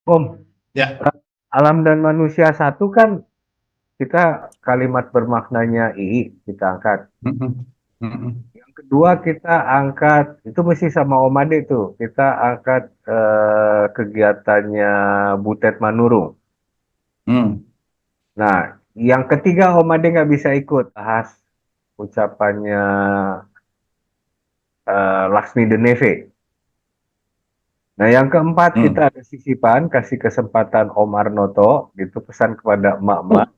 Om, Ya. alam dan manusia satu kan kita kalimat bermaknanya II kita angkat. Mm-mm. Mm-mm. Yang kedua kita angkat, itu mesti sama Om Ade tuh, kita angkat kegiatannya Butet Manurung. Mm. Nah, yang ketiga Om Ade nggak bisa ikut, bahas ucapannya Laksmi Deneve. Nah, yang keempat kita Mm. ada sisipan, kasih kesempatan Om Arnoto, gitu pesan kepada emak-emak.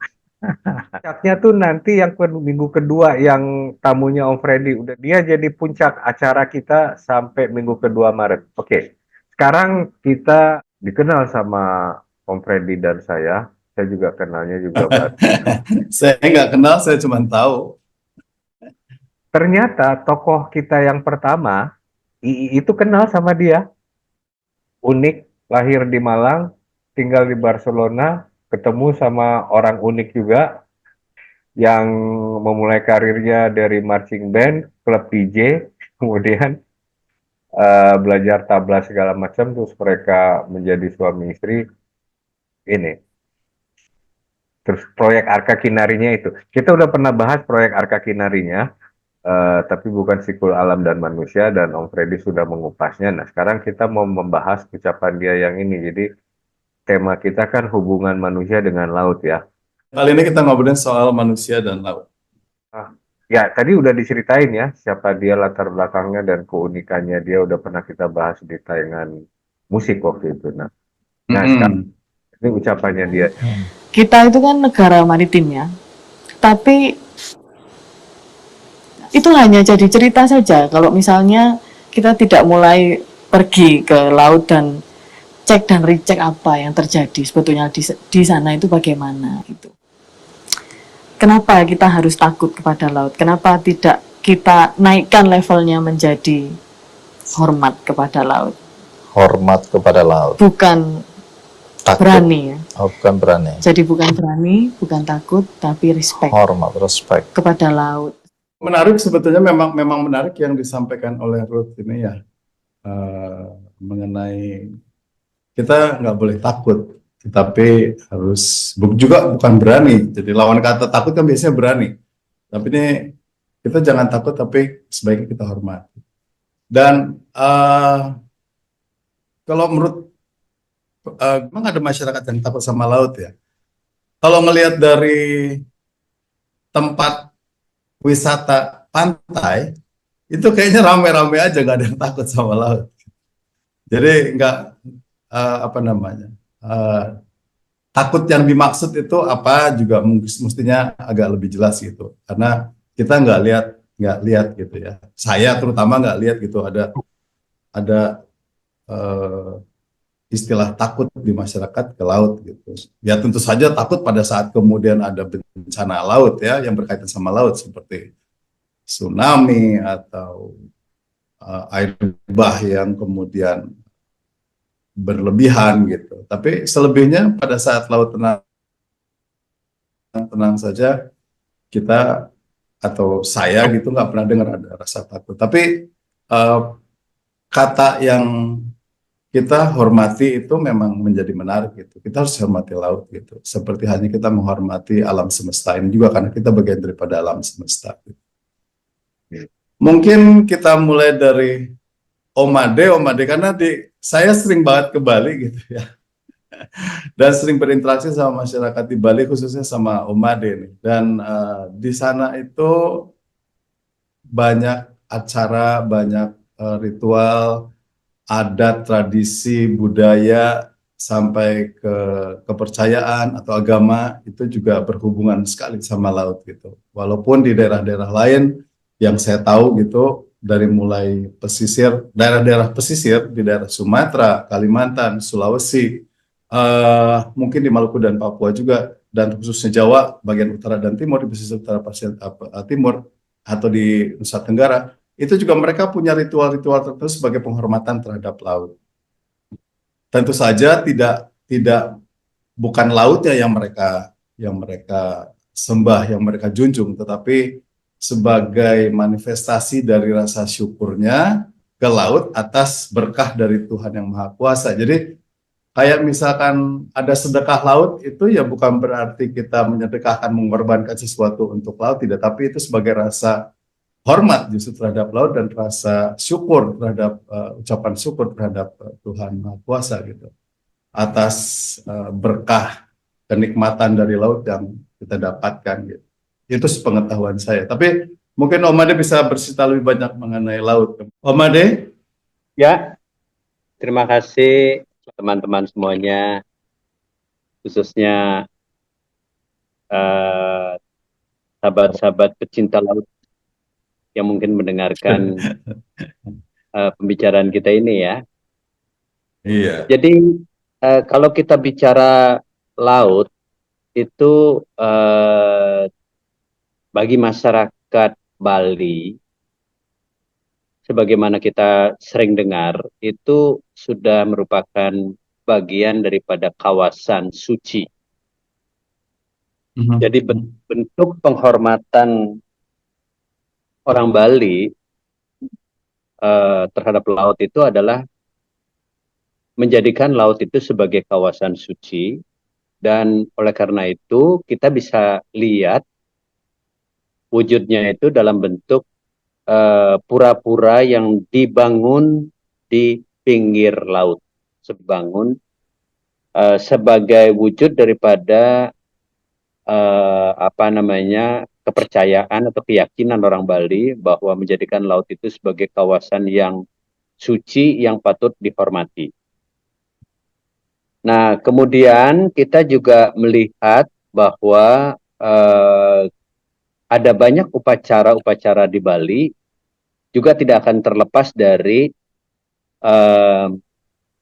Puncaknya tuh nanti yang minggu kedua yang tamunya Om Freddy. Udah dia jadi puncak acara kita sampai minggu kedua Maret. Oke, sekarang kita dikenal sama Om Freddy dan saya. Saya juga kenalnya juga baru. Saya nggak kenal, saya cuma tahu. Ternyata tokoh kita yang pertama, II itu kenal sama dia. Unik, lahir di Malang, tinggal di Barcelona, ketemu sama orang unik juga, yang memulai karirnya dari marching band, klub DJ, kemudian belajar tabla segala macam, terus mereka menjadi suami istri ini. Terus proyek Arka Kinarinya itu, kita udah pernah bahas proyek Arka Kinarinya, tapi bukan sikul alam dan manusia, dan Om Freddy sudah mengupasnya. Nah, sekarang kita mau membahas ucapan dia yang ini. Jadi tema kita kan hubungan manusia dengan laut ya. Kali ini kita ngobrolin soal manusia dan laut. Ah, ya, tadi udah diceritain ya siapa dia, latar belakangnya dan keunikannya dia udah pernah kita bahas di tayangan musik waktu itu. Nah, sekarang Mm-mm. ini ucapannya dia. Kita itu kan negara maritim ya, tapi itu hanya jadi cerita saja. Kalau misalnya kita tidak mulai pergi ke laut dan cek dan recheck apa yang terjadi sebetulnya di sana itu bagaimana gitu. Kenapa kita harus takut kepada laut? Kenapa tidak kita naikkan levelnya menjadi hormat kepada laut? Hormat kepada laut, Bukan takut, berani ya. bukan berani, Jadi bukan berani, bukan takut, tapi respect hormat, respect. kepada laut. Menarik sebetulnya, memang menarik yang disampaikan oleh Ruth ini ya, mengenai kita nggak boleh takut, tetapi harus juga bukan berani. Jadi lawan kata takut kan biasanya berani, tapi ini kita jangan takut, tapi sebaiknya kita hormat. Dan kalau menurut memang ada masyarakat yang takut sama laut ya. Kalau ngelihat dari tempat wisata pantai, itu kayaknya rame-rame aja, nggak ada yang takut sama laut. Jadi nggak apa namanya, takut yang dimaksud itu apa juga mestinya agak lebih jelas gitu, karena kita nggak lihat gitu ya. Saya terutama nggak lihat gitu ada eh, istilah takut di masyarakat ke laut gitu. Ya tentu saja takut pada saat kemudian ada bencana laut ya yang berkaitan sama laut seperti tsunami atau air bah yang kemudian berlebihan gitu. Tapi selebihnya pada saat laut tenang, tenang saja, kita atau saya gitu nggak pernah dengar ada rasa takut. Tapi kata yang kita hormati itu memang menjadi menarik gitu. Kita harus hormati laut gitu. Seperti halnya kita menghormati alam semesta ini juga, karena kita bagian daripada alam semesta. Gitu. Mungkin kita mulai dari Omade karena saya sering banget ke Bali gitu ya. Dan sering berinteraksi sama masyarakat di Bali, khususnya sama Omade nih. Dan di sana itu banyak acara, banyak ritual, adat, tradisi, budaya, sampai ke kepercayaan atau agama, itu juga berhubungan sekali sama laut gitu. Walaupun di daerah-daerah lain yang saya tahu gitu, dari mulai pesisir, daerah-daerah pesisir di daerah Sumatera, Kalimantan, Sulawesi, mungkin di Maluku dan Papua juga, dan khususnya Jawa, bagian utara dan timur, di pesisir utara timur, atau di Nusa Tenggara, itu juga mereka punya ritual-ritual tertentu sebagai penghormatan terhadap laut. Tentu saja tidak bukan lautnya yang mereka sembah, yang mereka junjung, tetapi sebagai manifestasi dari rasa syukurnya ke laut atas berkah dari Tuhan yang Maha Kuasa. Jadi Kayak misalkan ada sedekah laut itu ya bukan berarti kita menyedekahkan mengorbankan sesuatu untuk laut, tidak, tapi itu sebagai rasa hormat justru terhadap laut dan rasa syukur terhadap ucapan syukur terhadap Tuhan Maha Kuasa gitu atas berkah kenikmatan dari laut yang kita dapatkan gitu. Itu sepengetahuan saya. Tapi mungkin Om Ade bisa bercerita lebih banyak mengenai laut. Om Ade? Ya, terima kasih teman-teman semuanya, khususnya eh, sahabat-sahabat pecinta laut yang mungkin mendengarkan pembicaraan kita ini ya. Iya. Jadi kalau kita bicara laut itu bagi masyarakat Bali, sebagaimana kita sering dengar, itu sudah merupakan bagian daripada kawasan suci. Jadi bentuk penghormatan orang Bali terhadap laut itu adalah menjadikan laut itu sebagai kawasan suci, dan oleh karena itu kita bisa lihat wujudnya itu dalam bentuk pura-pura yang dibangun di pinggir laut, sebagai wujud daripada kepercayaan atau keyakinan orang Bali bahwa menjadikan laut itu sebagai kawasan yang suci yang patut dihormati. Nah, kemudian kita juga melihat bahwa ada banyak upacara-upacara di Bali juga tidak akan terlepas dari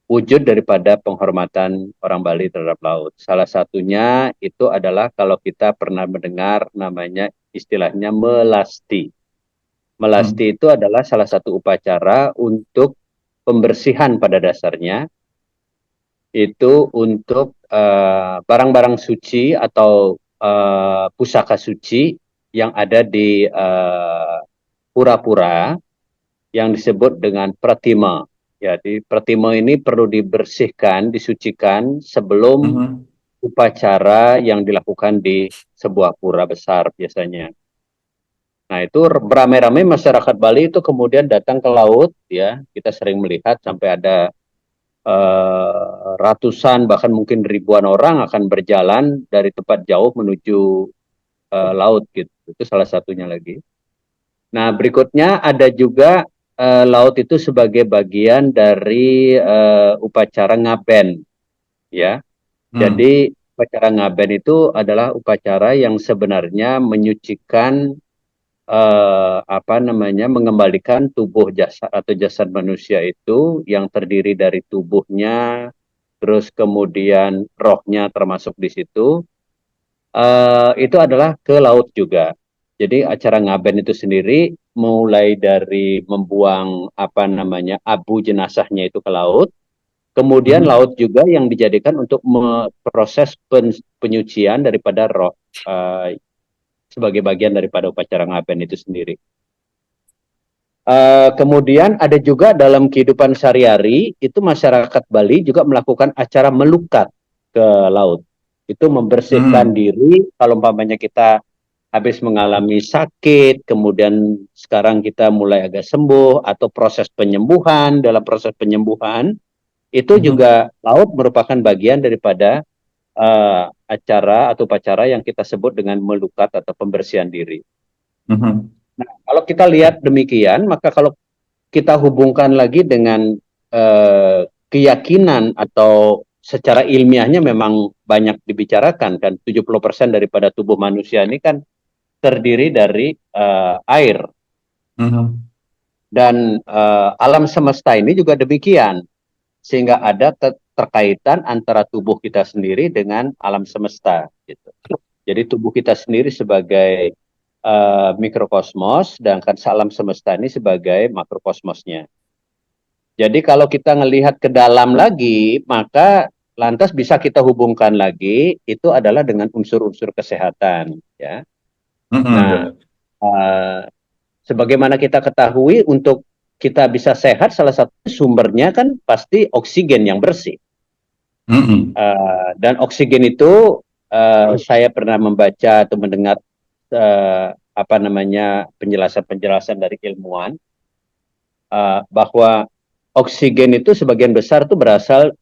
wujud daripada penghormatan orang Bali terhadap laut. Salah satunya itu adalah kalau kita pernah mendengar namanya istilahnya melasti. Melasti itu adalah salah satu upacara untuk pembersihan pada dasarnya, itu untuk barang-barang suci atau pusaka suci yang ada di pura-pura yang disebut dengan pratima. Jadi pratima ini perlu dibersihkan, disucikan sebelum upacara yang dilakukan di sebuah pura besar biasanya. Nah, itu beramai-ramai masyarakat Bali itu kemudian datang ke laut, ya. Kita sering melihat sampai ada ratusan bahkan mungkin ribuan orang akan berjalan dari tempat jauh menuju laut gitu. Itu salah satunya lagi. Nah, berikutnya ada juga laut itu sebagai bagian dari upacara ngaben, ya. Jadi upacara ngaben itu adalah upacara yang sebenarnya menyucikan mengembalikan tubuh jasad atau jasad manusia itu yang terdiri dari tubuhnya, terus kemudian rohnya termasuk di situ, itu adalah ke laut juga. Jadi acara ngaben itu sendiri mulai dari membuang abu jenazahnya itu ke laut, kemudian laut juga yang dijadikan untuk proses penyucian daripada roh sebagai bagian daripada upacara ngaben itu sendiri. Kemudian ada juga dalam kehidupan sehari-hari itu masyarakat Bali juga melakukan acara melukat ke laut. Itu membersihkan diri kalau umpamanya kita habis mengalami sakit, kemudian sekarang kita mulai agak sembuh atau proses penyembuhan. Dalam proses penyembuhan itu juga laut merupakan bagian daripada acara atau upacara yang kita sebut dengan melukat atau pembersihan diri. Nah, kalau kita lihat demikian, maka kalau kita hubungkan lagi dengan keyakinan atau secara ilmiahnya memang banyak dibicarakan kan, 70% daripada tubuh manusia ini kan terdiri dari air. Dan alam semesta ini juga demikian. Sehingga ada keterkaitan antara tubuh kita sendiri dengan alam semesta gitu. Jadi tubuh kita sendiri sebagai mikrokosmos, sedangkan alam semesta ini sebagai makrokosmosnya. Jadi kalau kita ngelihat ke dalam lagi, maka lantas bisa kita hubungkan lagi itu adalah dengan unsur-unsur kesehatan, ya. Nah, sebagaimana kita ketahui untuk kita bisa sehat, salah satu sumbernya kan pasti oksigen yang bersih. Dan oksigen itu saya pernah membaca atau mendengar penjelasan-penjelasan dari ilmuwan bahwa oksigen itu sebagian besar itu berasal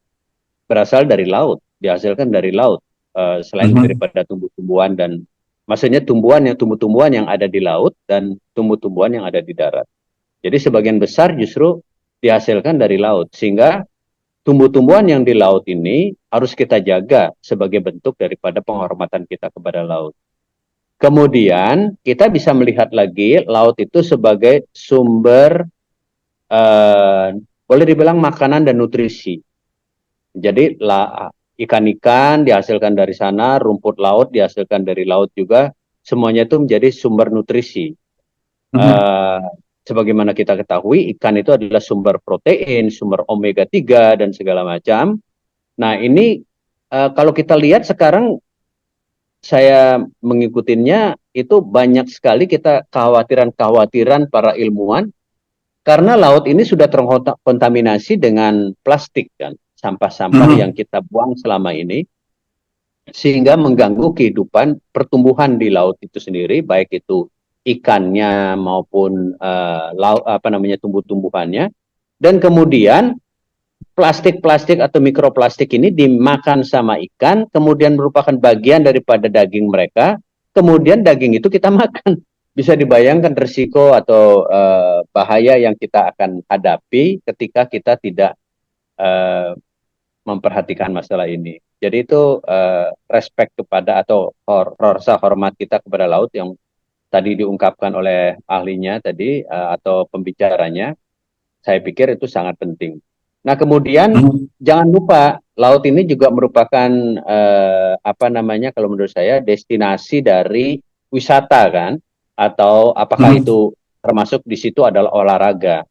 dari laut, dihasilkan dari laut, selain daripada tumbuh-tumbuhan dan maksudnya tumbuh-tumbuhan yang ada di laut dan tumbuh-tumbuhan yang ada di darat. Jadi sebagian besar justru dihasilkan dari laut, sehingga tumbuh-tumbuhan yang di laut ini harus kita jaga sebagai bentuk daripada penghormatan kita kepada laut. Kemudian kita bisa melihat lagi laut itu sebagai sumber boleh dibilang makanan dan nutrisi. Jadi ikan-ikan dihasilkan dari sana, rumput laut dihasilkan dari laut juga, semuanya itu menjadi sumber nutrisi. Sebagaimana kita ketahui, ikan itu adalah sumber protein, sumber omega 3 dan segala macam. Nah ini kalau kita lihat sekarang, saya mengikutinya itu banyak sekali kita kekhawatiran para ilmuwan karena laut ini sudah terkontaminasi dengan plastik kan, sampah-sampah yang kita buang selama ini, sehingga mengganggu kehidupan pertumbuhan di laut itu sendiri, baik itu ikannya maupun tumbuh-tumbuhannya. Dan kemudian plastik-plastik atau mikroplastik ini dimakan sama ikan, kemudian merupakan bagian daripada daging mereka, kemudian daging itu kita makan. Bisa dibayangkan risiko atau bahaya yang kita akan hadapi ketika kita tidak memperhatikan masalah ini. Jadi itu respect kepada atau rasa hormat kita kepada laut yang tadi diungkapkan oleh ahlinya tadi atau pembicaranya, saya pikir itu sangat penting. Nah kemudian jangan lupa laut ini juga merupakan kalau menurut saya destinasi dari wisata kan, atau apakah itu termasuk di situ adalah olahraga.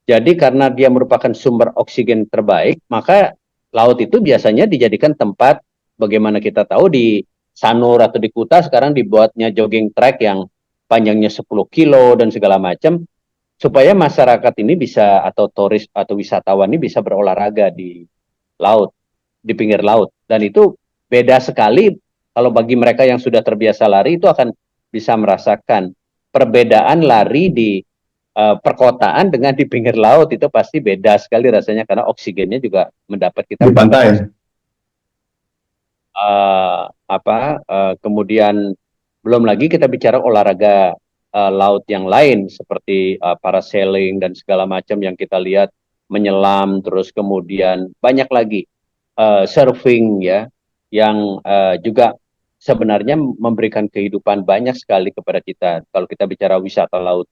Jadi karena dia merupakan sumber oksigen terbaik, maka laut itu biasanya dijadikan tempat, bagaimana kita tahu di Sanur atau di Kuta sekarang dibuatnya jogging track yang panjangnya 10 kilo dan segala macam, supaya masyarakat ini bisa, atau turis atau wisatawan ini bisa berolahraga di laut, di pinggir laut. Dan itu beda sekali kalau bagi mereka yang sudah terbiasa lari, itu akan bisa merasakan perbedaan lari di perkotaan dengan di pinggir laut. Itu pasti beda sekali rasanya karena oksigennya juga mendapat kita di pantai. Kemudian belum lagi kita bicara olahraga laut yang lain seperti parasailing dan segala macam yang kita lihat, menyelam, terus kemudian banyak lagi surfing ya, yang juga sebenarnya memberikan kehidupan banyak sekali kepada kita. Kalau kita bicara wisata laut,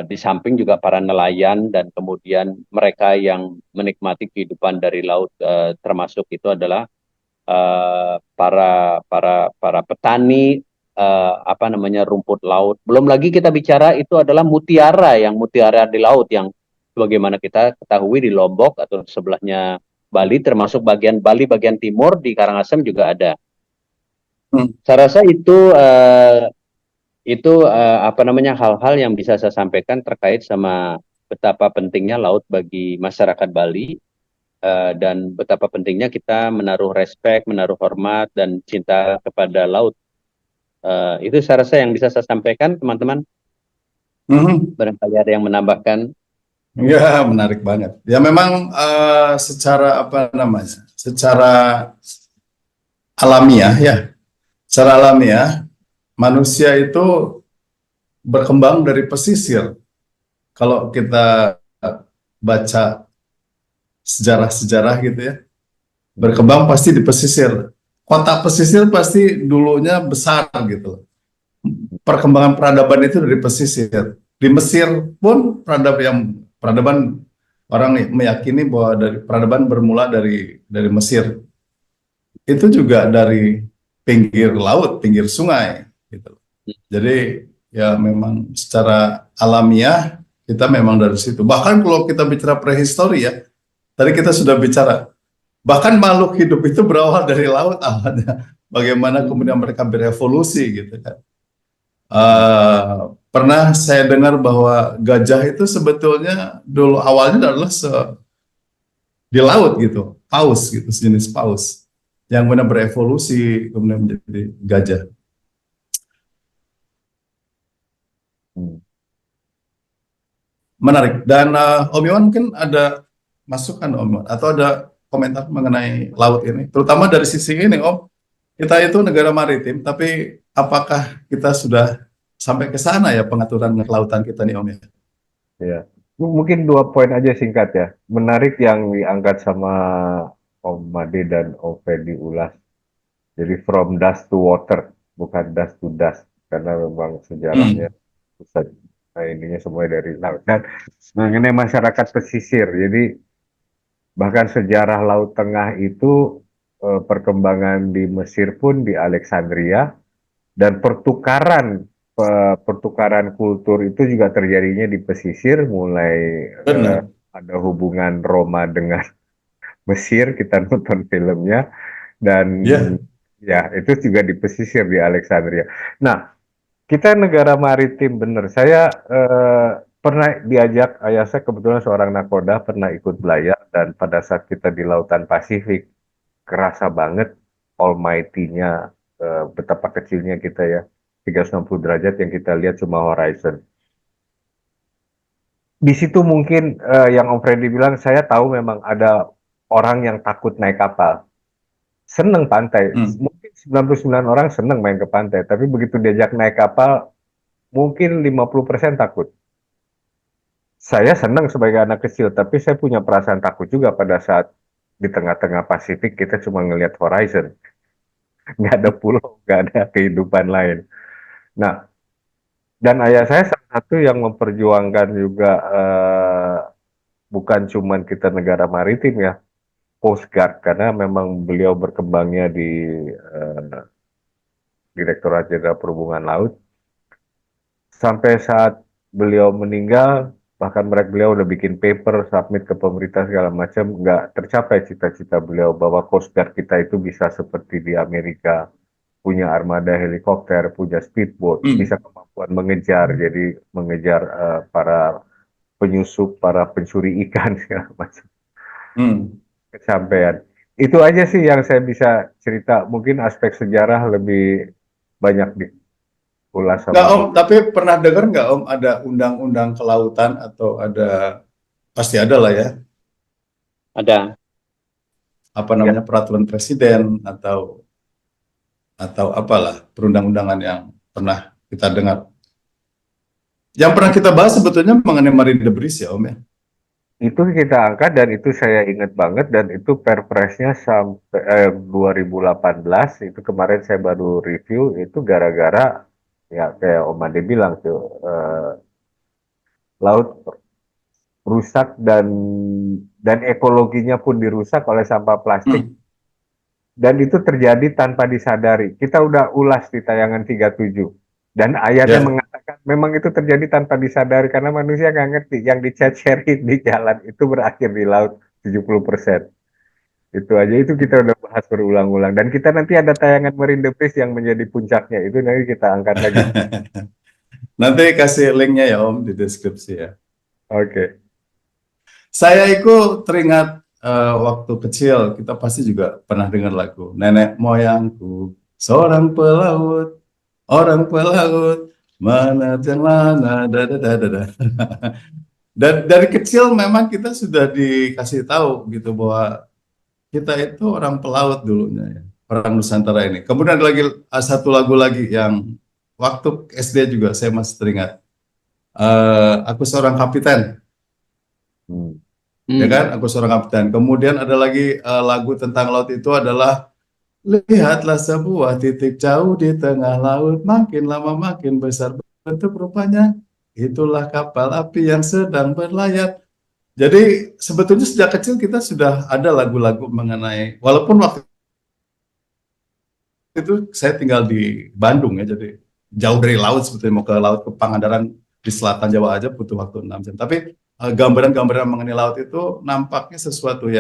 di samping juga para nelayan dan kemudian mereka yang menikmati kehidupan dari laut, termasuk itu adalah para petani rumput laut. Belum lagi kita bicara itu adalah mutiara di laut yang sebagaimana kita ketahui di Lombok atau sebelahnya Bali, termasuk bagian Bali bagian timur di Karangasem juga ada. Saya rasa itu hal-hal yang bisa saya sampaikan terkait sama betapa pentingnya laut bagi masyarakat Bali, dan betapa pentingnya kita menaruh respect, menaruh hormat dan cinta kepada laut. Itu saya rasa yang bisa saya sampaikan, teman-teman. Barangkali ada yang menambahkan. Ya, menarik banget. Ya memang secara alamiah manusia itu berkembang dari pesisir. Kalau kita baca sejarah-sejarah gitu ya, berkembang pasti di pesisir. Kota pesisir pasti dulunya besar gitu. Perkembangan peradaban itu dari pesisir. Di Mesir pun peradaban orang meyakini bahwa dari peradaban bermula dari Mesir. Itu juga dari pinggir laut, pinggir sungai gitu. Jadi ya memang secara alamiah kita memang dari situ. Bahkan kalau kita bicara prehistori ya, tadi kita sudah bicara, bahkan makhluk hidup itu berawal dari laut awalnya. Bagaimana kemudian mereka berevolusi gitu kan. Pernah saya dengar bahwa gajah itu sebetulnya dulu awalnya adalah di laut gitu. paus gitu, sejenis paus yang benar berevolusi kemudian menjadi gajah. Hmm. Menarik. Dan Om Iwan mungkin ada masukan Om Iwan, atau ada komentar mengenai laut ini, terutama dari sisi ini Om, kita itu negara maritim, tapi apakah kita sudah sampai ke sana ya pengaturan kelautan kita nih Om ya? Ya, mungkin 2 poin aja singkat ya. Menarik yang diangkat sama Om Made dan Om Fedi ulas. Jadi from dust to water, bukan dust to dust, karena memang sejarahnya pusat. Nah, ininya semua dari laut. Dan mengenai masyarakat pesisir, jadi bahkan sejarah Laut Tengah itu perkembangan di Mesir pun di Alexandria, dan pertukaran kultur itu juga terjadinya di pesisir, mulai Benar. ada hubungan Roma dengan Mesir, kita nonton filmnya, dan Ya. ya itu juga di pesisir di Alexandria. Nah, kita negara maritim bener. Saya pernah diajak, ayah saya kebetulan seorang nakoda, pernah ikut belayar, dan pada saat kita di Lautan Pasifik, kerasa banget almighty-nya, betapa kecilnya kita ya. 360 derajat yang kita lihat cuma horizon. Di situ mungkin yang Om Freddy bilang, saya tahu memang ada orang yang takut naik kapal. Seneng pantai. Hmm. Mungkin 99 orang seneng main ke pantai, tapi begitu diajak naik kapal, mungkin 50% takut. Saya senang sebagai anak kecil, tapi saya punya perasaan takut juga pada saat di tengah-tengah Pasifik kita cuma ngelihat horizon. Nggak ada pulau, nggak ada kehidupan lain. Nah, dan ayah saya salah satu yang memperjuangkan juga, bukan cuma kita negara maritim ya, Coast Guard, karena memang beliau berkembangnya di Direktorat Jenderal Perhubungan Laut. Sampai saat beliau meninggal, bahkan beliau udah bikin paper, submit ke pemerintah segala macam, nggak tercapai cita-cita beliau bahwa Coast Guard kita itu bisa seperti di Amerika, punya armada helikopter, punya speedboat, bisa Hmm. kemampuan mengejar, jadi mengejar para penyusup, para pencuri ikan segala macam, Hmm. kesampaian. Itu aja sih yang saya bisa cerita. Mungkin aspek sejarah lebih banyak diulas Nggak sama Om, Om. tapi pernah dengar nggak Om ada undang-undang kelautan atau ada, pasti ada lah ya, Ada. apa Ya, namanya peraturan presiden atau apalah perundang-undangan yang pernah kita dengar. Yang pernah kita bahas sebetulnya mengenai marine debris ya Om ya. itu kita angkat dan itu saya ingat banget, dan itu perpresnya sampai 2018, itu kemarin saya baru review, itu gara-gara ya kayak Om Ade bilang tuh, laut rusak, dan ekologinya pun dirusak oleh sampah plastik, Hmm. dan itu terjadi tanpa disadari. Kita udah ulas di tayangan 37, dan ayatnya Ya. mengatakan memang itu terjadi tanpa disadari karena manusia nggak ngerti yang dicecerin di jalan itu berakhir di laut 70%. Itu aja, itu kita udah bahas berulang-ulang, dan kita nanti ada tayangan Marine the Priest yang menjadi puncaknya, itu nanti kita angkat lagi. Nanti kasih linknya ya Om di deskripsi ya. Oke. Saya itu teringat waktu kecil kita pasti juga pernah dengar lagu Nenek Moyangku seorang pelaut, orang pelaut, mana yang mana, Dan dari kecil memang kita sudah dikasih tahu gitu bahwa kita itu orang pelaut dulunya ya, orang Nusantara ini. Kemudian ada lagi satu lagu lagi yang waktu SD juga saya masih teringat. Aku seorang kapiten, Hmm. ya kan? Hmm. Aku seorang kapiten. Kemudian ada lagi lagu tentang laut itu adalah lihatlah sebuah titik jauh di tengah laut, makin lama makin besar bentuk rupanya. Itulah kapal api yang sedang berlayar. Jadi sebetulnya sejak kecil kita sudah ada lagu-lagu mengenai, walaupun waktu itu saya tinggal di Bandung ya, jadi jauh dari laut sebetulnya, mau ke laut ke Pangandaran di selatan Jawa aja butuh waktu 6 jam. Tapi gambaran-gambaran mengenai laut itu nampaknya sesuatu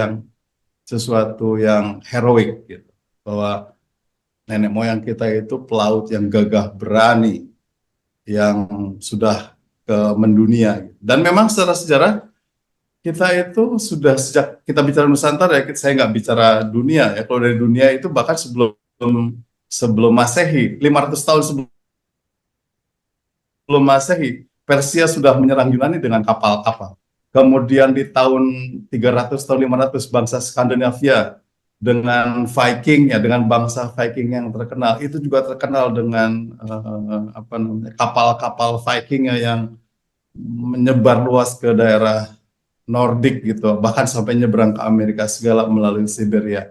yang heroik gitu. Bahwa nenek moyang kita itu pelaut yang gagah berani, yang sudah ke mendunia. Dan memang secara sejarah kita itu sudah sejak kita bicara Nusantara ya, saya nggak bicara dunia ya. Kalau dari dunia itu bahkan sebelum sebelum Masehi, 500 tahun sebelum Masehi, Persia sudah menyerang Yunani dengan kapal-kapal. Kemudian di tahun 300 tahun 500 bangsa Skandinavia dengan Viking ya, dengan bangsa Viking yang terkenal itu juga terkenal dengan apa namanya, kapal-kapal Viking ya, yang menyebar luas ke daerah Nordik gitu, bahkan sampai nyebrang ke Amerika segala melalui Siberia.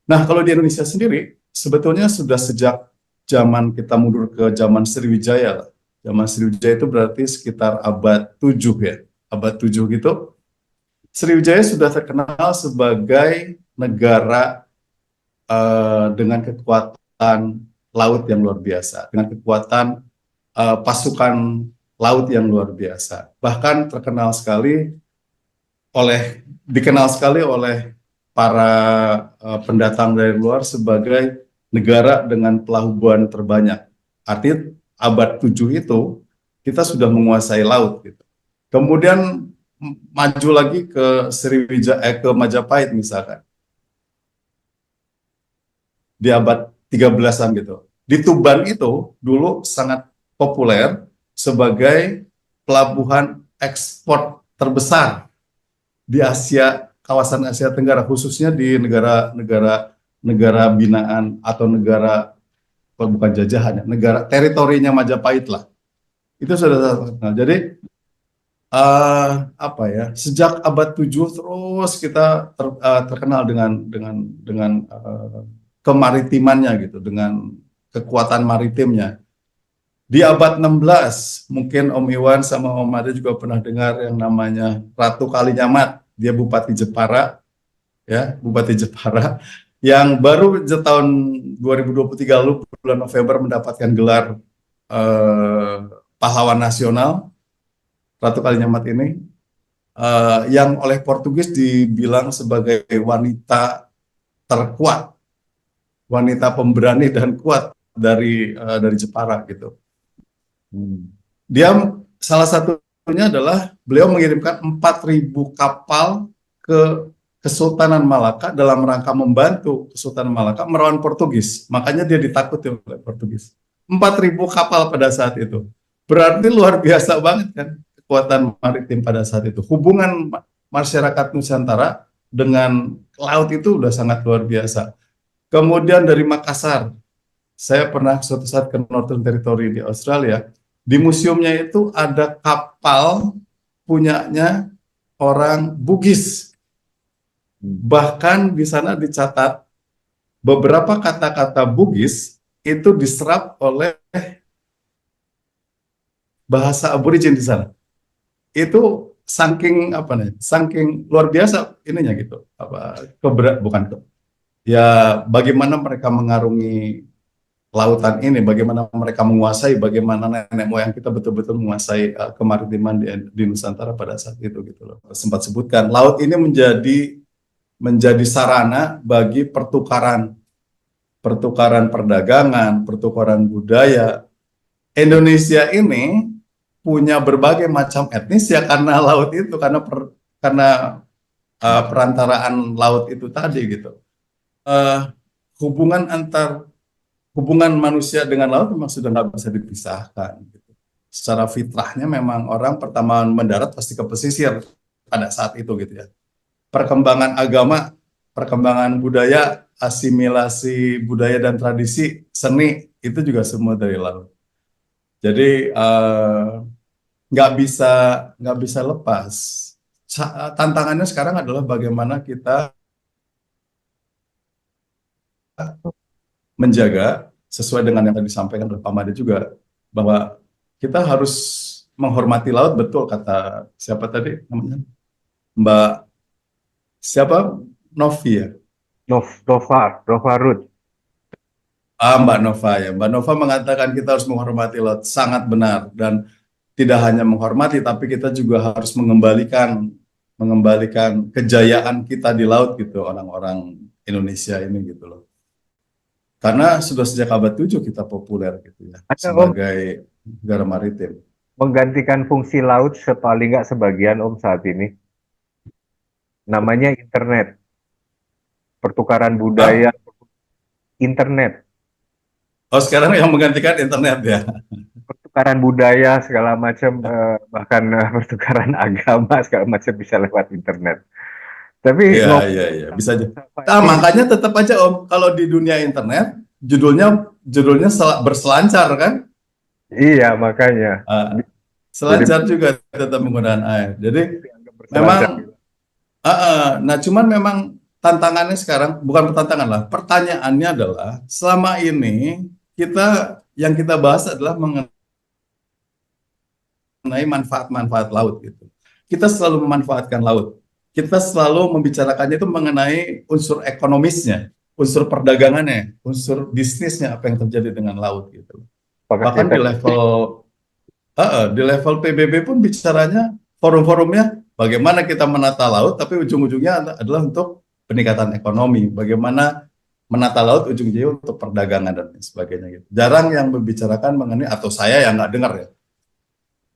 Nah, kalau di Indonesia sendiri, sebetulnya sudah sejak zaman kita mundur ke zaman Sriwijaya lah. Zaman Sriwijaya itu berarti sekitar abad 7 ya, abad 7 gitu. Sriwijaya sudah terkenal sebagai negara dengan kekuatan laut yang luar biasa, dengan kekuatan pasukan laut yang luar biasa. Bahkan dikenal sekali oleh para pendatang dari luar sebagai negara dengan pelabuhan terbanyak. Artinya abad 7 itu kita sudah menguasai laut gitu. Kemudian maju lagi ke ke Majapahit misalkan. Di abad 13-an gitu. Di Tuban itu dulu sangat populer sebagai pelabuhan ekspor terbesar di Asia, kawasan Asia Tenggara, khususnya di negara binaan atau negara bukan jajahan, negara teritorinya Majapahit lah. Itu sudah terkenal. Jadi apa ya? Sejak abad 7 terus kita terkenal dengan kemaritimannya gitu, dengan kekuatan maritimnya. Di abad 16, mungkin Om Iwan sama Om Ade juga pernah dengar yang namanya Ratu Kalinyamat. Dia Bupati Jepara, ya, Bupati Jepara, yang baru tahun 2023 lalu bulan November mendapatkan gelar pahlawan nasional. Ratu Kalinyamat ini, yang oleh Portugis dibilang sebagai wanita terkuat, wanita pemberani dan kuat dari Jepara gitu. Dia salah satunya adalah beliau mengirimkan 4.000 kapal ke Kesultanan Malaka dalam rangka membantu Kesultanan Malaka melawan Portugis. Makanya dia ditakuti oleh Portugis. 4.000 kapal pada saat itu. Berarti luar biasa banget kan kekuatan maritim pada saat itu. Hubungan masyarakat Nusantara dengan laut itu udah sangat luar biasa. Kemudian dari Makassar, saya pernah suatu saat ke Northern Territory di Australia. Di museumnya itu ada kapal punyanya orang Bugis. Bahkan di sana dicatat beberapa kata-kata Bugis itu diserap oleh bahasa aborigin di sana. Itu saking apa nih? Saking luar biasa ininya gitu. Ya bagaimana mereka mengarungi lautan ini, bagaimana mereka menguasai, bagaimana nenek moyang kita betul-betul menguasai kemaritiman di Nusantara pada saat itu gitu loh. Sempat sebutkan laut ini menjadi sarana bagi pertukaran perdagangan, pertukaran budaya. Indonesia ini punya berbagai macam etnis ya karena laut itu, karena perantaraan laut itu tadi gitu. Hubungan manusia dengan laut memang sudah nggak bisa dipisahkan. Gitu. Secara fitrahnya memang orang pertama mendarat pasti ke pesisir pada saat itu gitu ya. Perkembangan agama, perkembangan budaya, asimilasi budaya dan tradisi, seni itu juga semua dari laut. Jadi nggak bisa lepas. Tantangannya sekarang adalah bagaimana kita menjaga sesuai dengan yang tadi disampaikan oleh Pak Made juga, bahwa kita harus menghormati laut, betul kata siapa tadi namanya, Mbak siapa, Novi ya, Nova Ruth. Mbak Nova ya, Mbak Nova mengatakan kita harus menghormati laut, sangat benar, dan tidak hanya menghormati tapi kita juga harus mengembalikan kejayaan kita di laut gitu, orang-orang Indonesia ini gitu loh. Karena sudah sejak abad 7 kita populer gitu ya, sebagai negara maritim. Menggantikan fungsi laut paling nggak sebagian Om saat ini. namanya internet, pertukaran Ah, budaya, internet, oh sekarang yang menggantikan internet ya. pertukaran budaya segala macam, bahkan pertukaran agama segala macam bisa lewat internet. Tapi Iya, ngomong iya, iya, bisa aja. bangsa Nah, Viking, makanya tetap aja Om, kalau di dunia internet judulnya berselancar kan? iya makanya Ah, jadi selancar juga tetap menggunakan air. Jadi dianggap memang, berselancar. nah cuman memang tantangannya sekarang bukan pertantangan lah. Pertanyaannya adalah selama ini yang kita bahas adalah mengenai manfaat-manfaat laut gitu. Kita selalu memanfaatkan laut. Kita selalu membicarakannya itu mengenai unsur ekonomisnya, unsur perdagangannya, unsur bisnisnya apa yang terjadi dengan laut gitu. Apakah Bahkan kita di level PBB pun bicaranya forum-forumnya bagaimana kita menata laut, tapi ujung-ujungnya adalah untuk peningkatan ekonomi. Bagaimana menata laut ujung-ujungnya untuk perdagangan dan lain sebagainya gitu. Jarang yang membicarakan mengenai, atau saya yang nggak dengar ya,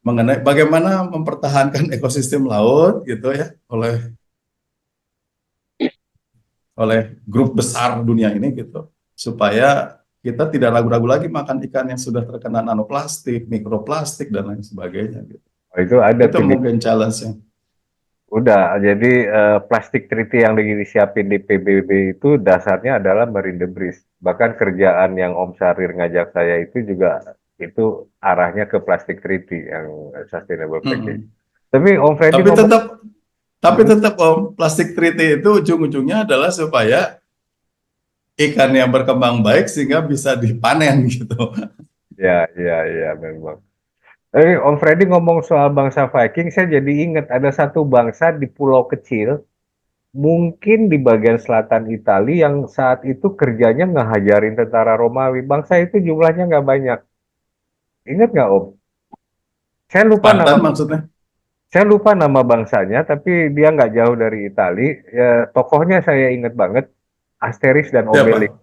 mengenai bagaimana mempertahankan ekosistem laut gitu ya oleh grup besar dunia ini gitu, supaya kita tidak ragu-ragu lagi makan ikan yang sudah terkena nanoplastik, mikroplastik dan lain sebagainya gitu. oh, itu ada Itu tuh mungkin challenge-nya. udah jadi plastik treaty yang lagi disiapin di PBB itu dasarnya adalah marine debris. Bahkan kerjaan yang Om Syahrir ngajak saya itu juga itu arahnya ke plastik treaty yang sustainable package. Mm-mm. Tapi Om Freddy Tapi ngomong, tetap tapi "Hmm, tetap Om, plastik treaty itu ujung-ujungnya adalah supaya ikan yang berkembang baik sehingga bisa dipanen gitu. ya ya ya memang. Om Freddy ngomong soal bangsa Viking, saya jadi ingat ada satu bangsa di pulau kecil, mungkin di bagian selatan Italia yang saat itu kerjanya ngehajarin tentara Romawi. Bangsa itu jumlahnya nggak banyak. Ingat nggak Om? Saya lupa nama Spartan maksudnya. saya lupa nama bangsanya, tapi dia nggak jauh dari Italia. Ya, tokohnya saya ingat banget, Asterix dan Obelix.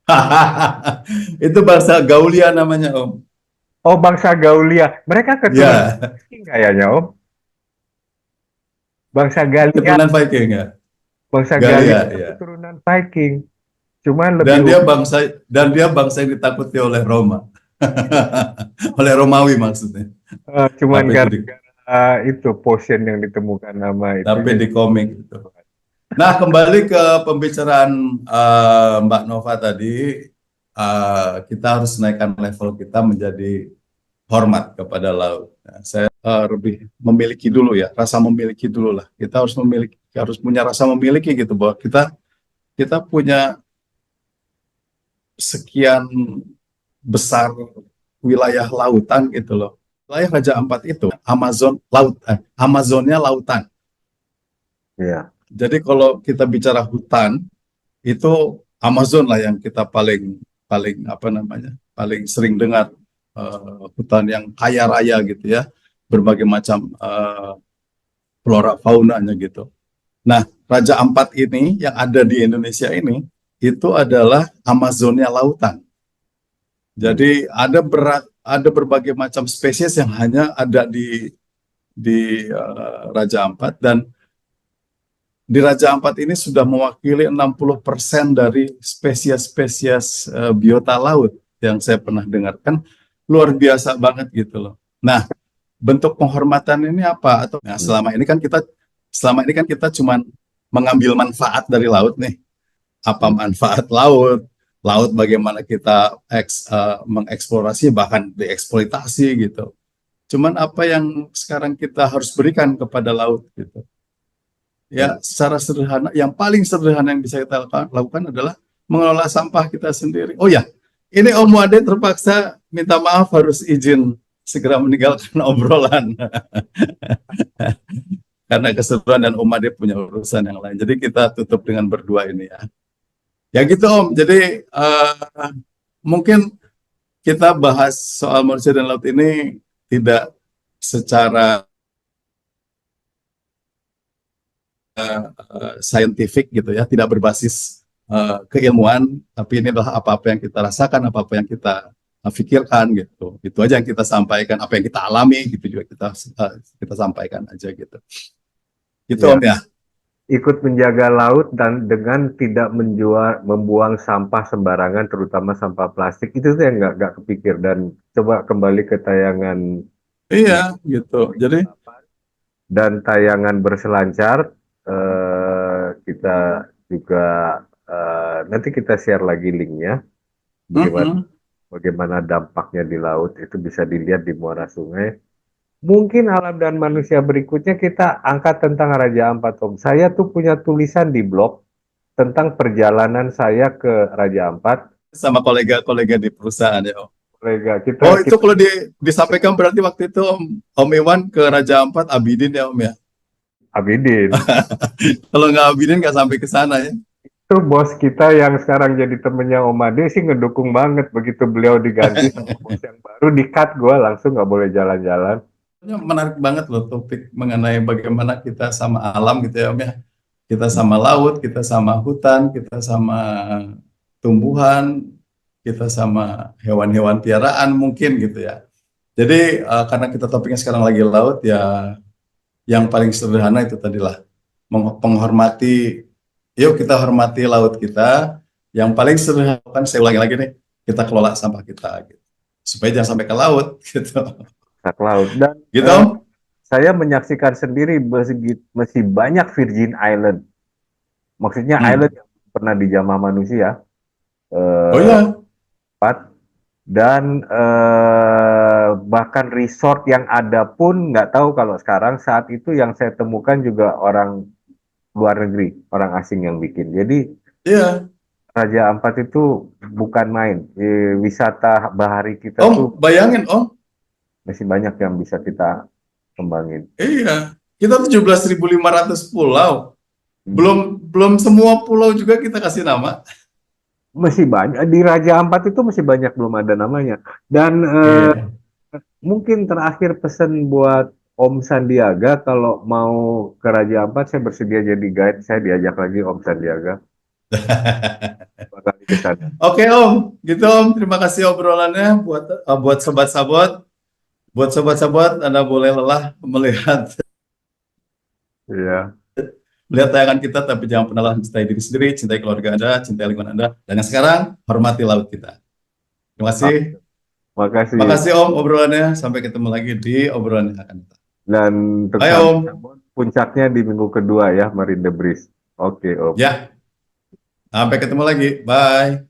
Siapa? Itu bangsa Gaulia namanya Om. Oh, bangsa Gaulia. Mereka keturunan Ya, Viking kayaknya Om. Bangsa Galia, keturunan Viking ya. bangsa Galia Galia itu ya. keturunan Viking. Cuman lebih Dan dia bangsa yang ditakuti oleh Roma. Oleh Romawi maksudnya. cuman Tapi itu di gara-gara itu potion yang ditemukan nama itu tapi jadi di komik gitu. Nah, kembali ke pembicaraan Mbak Nova tadi, kita harus naikkan level kita menjadi hormat kepada laut. Nah, saya lebih memiliki dulu ya, rasa memiliki dulu lah. Kita harus punya rasa memiliki gitu, bahwa kita punya sekian besar wilayah lautan gitu loh. Wilayah Raja Ampat itu Amazonnya lautan. ya. Jadi kalau kita bicara hutan, itu Amazon lah yang kita paling paling apa namanya paling sering dengar, hutan yang kaya raya gitu ya, berbagai macam flora faunanya gitu. Nah, Raja Ampat ini yang ada di Indonesia ini itu adalah Amazonnya lautan. Jadi ada berbagai macam spesies yang hanya ada di Raja Ampat, dan di Raja Ampat ini sudah mewakili 60% dari spesies-spesies biota laut yang saya pernah dengarkan, luar biasa banget gitu loh. Nah, bentuk penghormatan ini apa? Selama ini kan kita cuman mengambil manfaat dari laut nih. Apa manfaat laut? Laut bagaimana kita mengeksplorasi, bahkan dieksploitasi gitu. Cuman apa yang sekarang kita harus berikan kepada laut gitu. Ya, secara sederhana, yang paling sederhana yang bisa kita lakukan adalah mengelola sampah kita sendiri. Oh ya, ini Om Wade terpaksa minta maaf, harus izin segera meninggalkan obrolan karena keseruan dan Om Wade punya urusan yang lain. Jadi kita tutup dengan berdua ini ya. Ya gitu Om. Jadi mungkin kita bahas soal manusia dan laut ini tidak secara saintifik gitu ya, tidak berbasis keilmuan, tapi ini adalah apa-apa yang kita rasakan, apa-apa yang kita pikirkan gitu. Itu aja yang kita sampaikan, apa yang kita alami gitu juga kita sampaikan aja gitu. Gitu Ya. Om ya. ikut menjaga laut dan dengan tidak membuang sampah sembarangan, terutama sampah plastik. Itu tuh yang nggak kepikir. Dan coba kembali ke tayangan Iya, gitu. Jadi, dan tayangan berselancar, kita juga nanti kita share lagi linknya, bagaimana mm-mm. bagaimana dampaknya di laut itu bisa dilihat di muara sungai. Mungkin alam dan manusia berikutnya kita angkat tentang Raja Ampat, Om. Saya tuh punya tulisan di blog tentang perjalanan saya ke Raja Ampat. Sama kolega-kolega di perusahaan ya, Om. Kolega Oh, kita itu kalau disampaikan berarti waktu itu Om Iwan ke Raja Ampat Abidin ya, Om ya. Abidin. Kalau nggak Abidin nggak sampai ke sana ya. Itu bos kita yang sekarang jadi temennya Om Ade sih ngedukung banget. Begitu beliau diganti sama bos yang baru, di-cut gue langsung nggak boleh jalan-jalan. Menarik banget loh topik mengenai bagaimana kita sama alam gitu ya, Om ya. Kita sama laut, kita sama hutan, kita sama tumbuhan, kita sama hewan-hewan piaraan mungkin gitu ya. Jadi karena kita topiknya sekarang lagi laut ya, yang paling sederhana itu tadilah menghormati. Yuk kita hormati laut kita. Yang paling sederhana kan saya ulangi lagi nih, kita kelola sampah kita gitu. Supaya jangan sampai ke laut gitu. Ke laut. Dan Gitu, Om? saya menyaksikan sendiri masih banyak Virgin Island. Maksudnya Hmm. island yang pernah dijamah manusia. Oh Eh, iya, dan bahkan resort yang ada pun nggak tahu kalau sekarang. Saat itu yang saya temukan juga orang luar negeri, orang asing yang bikin. Jadi iya. Raja Ampat itu bukan main. Wisata bahari kita tuh Om, bayangin Om, masih banyak yang bisa kita kembangin. iya. Kita 17.500 pulau. Hmm. Belum semua pulau juga kita kasih nama. Masih banyak di Raja Ampat itu, masih banyak belum ada namanya. Dan Iya. mungkin terakhir pesan buat Om Sandiaga, kalau mau ke Raja Ampat saya bersedia jadi guide. Saya diajak lagi Om Sandiaga. Bakal ke sana. Oke Om, gitu Om. Terima kasih obrolannya buat sobat-sobat. Buat sobat-sobat, Anda boleh lelah melihat Iya. tayangan kita, tapi jangan pernah lelah mencintai diri sendiri, cintai keluarga Anda, cintai lingkungan Anda. Dan yang sekarang, hormati laut kita. Terima kasih. Makasih. Makasih Om obrolannya. Sampai ketemu lagi di obrolan yang akan datang. Dan untuk Bye Om. puncaknya di minggu kedua ya, Marine the Breeze. Oke Om. Ya, sampai ketemu lagi. Bye.